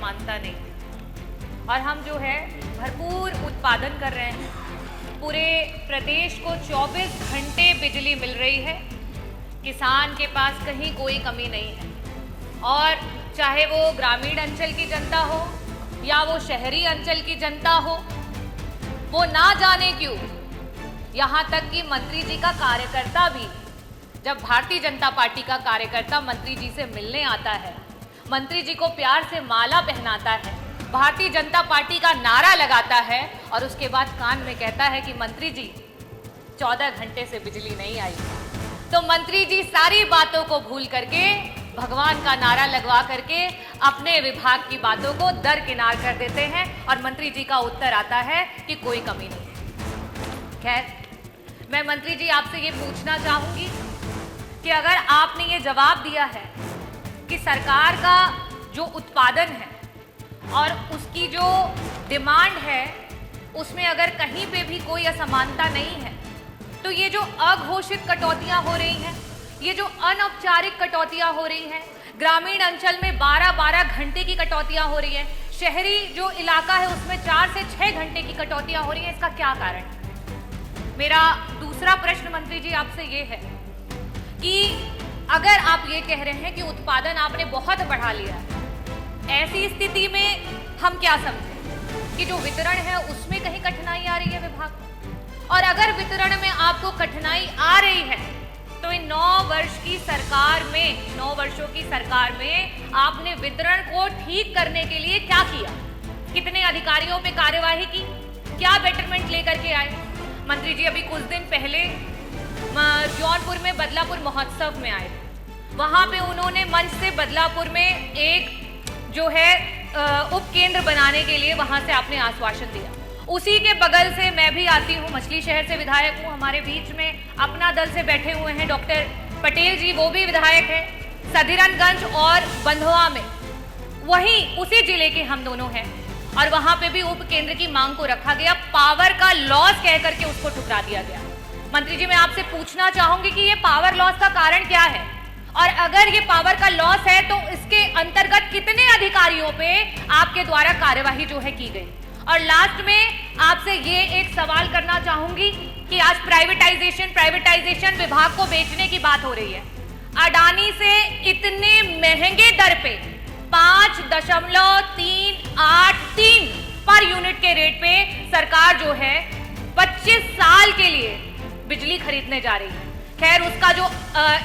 असमानता नहीं है और हम जो है भरपूर उत्पादन कर रहे हैं। पूरे प्रदेश को 24 घंटे बिजली मिल रही है, किसान के पास कहीं कोई कमी नहीं है। और चाहे वो ग्रामीण अंचल की जनता हो या वो शहरी अंचल की जनता हो, वो ना जाने क्यों यहाँ तक कि मंत्री जी का कार्यकर्ता भी, जब भारतीय जनता पार्टी का कार्यकर्ता मंत्री जी से मिलने आता है, मंत्री जी को प्यार से माला पहनाता है, भारतीय जनता पार्टी का नारा लगाता है और उसके बाद कान में कहता है कि मंत्री जी 14 घंटे से बिजली नहीं आई, तो मंत्री जी सारी बातों को भूल करके भगवान का नारा लगवा करके अपने विभाग की बातों को दरकिनार कर देते हैं और मंत्री जी का उत्तर आता है कि कोई कमी नहीं है। खैर, मैं मंत्री जी आपसे ये पूछना चाहूंगी कि अगर आपने ये जवाब दिया है कि सरकार का जो उत्पादन है और उसकी जो डिमांड है उसमें अगर कहीं पे भी कोई असमानता नहीं है, तो ये जो अघोषित कटौतियां हो रही हैं, ये जो अनौपचारिक कटौतियां हो रही हैं, ग्रामीण अंचल में 12-12 घंटे की कटौतियां हो रही हैं, शहरी जो इलाका है उसमें 4 से 6 घंटे की कटौतियां हो रही हैं, इसका क्या कारण है? मेरा दूसरा प्रश्न मंत्री जी आपसे ये है कि अगर आप ये कह रहे हैं कि उत्पादन आपने बहुत बढ़ा लिया है, ऐसी स्थिति में हम क्या समझें कि जो वितरण है उसमें कहीं कठिनाई आ रही है विभाग को? और अगर वितरण में आपको कठिनाई आ रही है तो इन 9 वर्षों की सरकार में आपने वितरण को ठीक करने के लिए क्या किया? कितने अधिकारियों पे कार्यवाही की? क्या बेटरमेंट लेकर के आए? मंत्री जी अभी कुछ दिन पहले जौनपुर में बदलापुर महोत्सव में आए, वहां पे उन्होंने मंच से बदलापुर में एक जो है उप केंद्र बनाने के लिए वहां से आपने आश्वासन दिया। उसी के बगल से मैं भी आती हूँ, मछली शहर से विधायक हूँ, हमारे बीच में अपना दल से बैठे हुए हैं डॉक्टर पटेल जी, वो भी विधायक हैं। सदीरनगंज और बंधवा में वहीं उसी जिले के हम दोनों हैं और वहां पे भी उप केंद्र की मांग को रखा गया, पावर का लॉस कह करके उसको ठुकरा दिया गया। मंत्री जी, मैं आपसे पूछना चाहूंगी कि ये पावर लॉस का कारण क्या है और अगर ये पावर का लॉस है तो इसके अंतर्गत कितने अधिकारियों पे आपके द्वारा कार्यवाही जो है की गई? और लास्ट में आपसे ये एक सवाल करना चाहूंगी कि आज प्राइवेटाइजेशन विभाग को बेचने की बात हो रही है। अडानी से इतने महंगे दर पे 5.383 पर यूनिट के रेट पे सरकार जो है 25 साल के लिए बिजली खरीदने जा रही है। खैर, उसका जो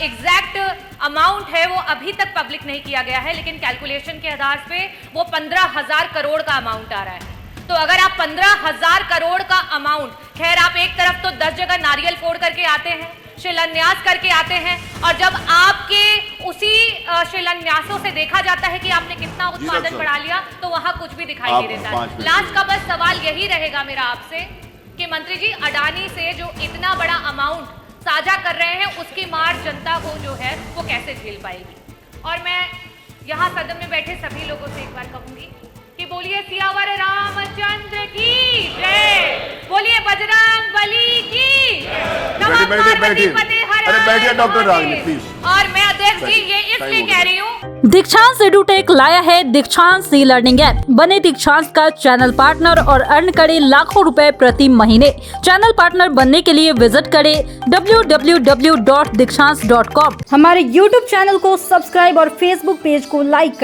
एग्जैक्ट अमाउंट है वो अभी तक पब्लिक नहीं किया गया है, लेकिन कैलकुलेशन के आधार पे वो 15,000 करोड़ का अमाउंट आ रहा है। तो अगर आप 15,000 करोड़ का अमाउंट, खैर आप एक तरफ तो 10 जगह नारियल फोड़ करके आते हैं, शिलान्यास करके आते हैं, और जब आपके उसी शिलान्यासों से देखा जाता है कि आपने कितना उत्पादन बढ़ा लिया तो वहां कुछ भी दिखाई नहीं देता है। लास्ट का बस सवाल यही रहेगा मेरा आपसे कि मंत्री जी, अडानी से जो इतना बड़ा अमाउंट साझा कर रहे हैं उसकी मार जनता को जो है वो कैसे झेल पाएगी? और मैं यहाँ सदन में बैठे सभी लोगों से एक बार कहूंगी कि बोलिए सियावर रामचंद्र की जय, बोलिए बजरंग बली की, नमः पार्वती पते हर बैठिए डॉक्टर रागिनी प्लीज। और मैं अध्यक्ष जी ये इसलिए कह रही हूँ, दीक्षांत एडुटेक लाया है दीक्षांत सी लर्निंग ऐप। बने दीक्षांत का चैनल पार्टनर और अर्न करे लाखों रुपए प्रति महीने। चैनल पार्टनर बनने के लिए विजिट करें www.dikshans.com। हमारे YouTube चैनल को सब्सक्राइब और Facebook पेज को लाइक करें।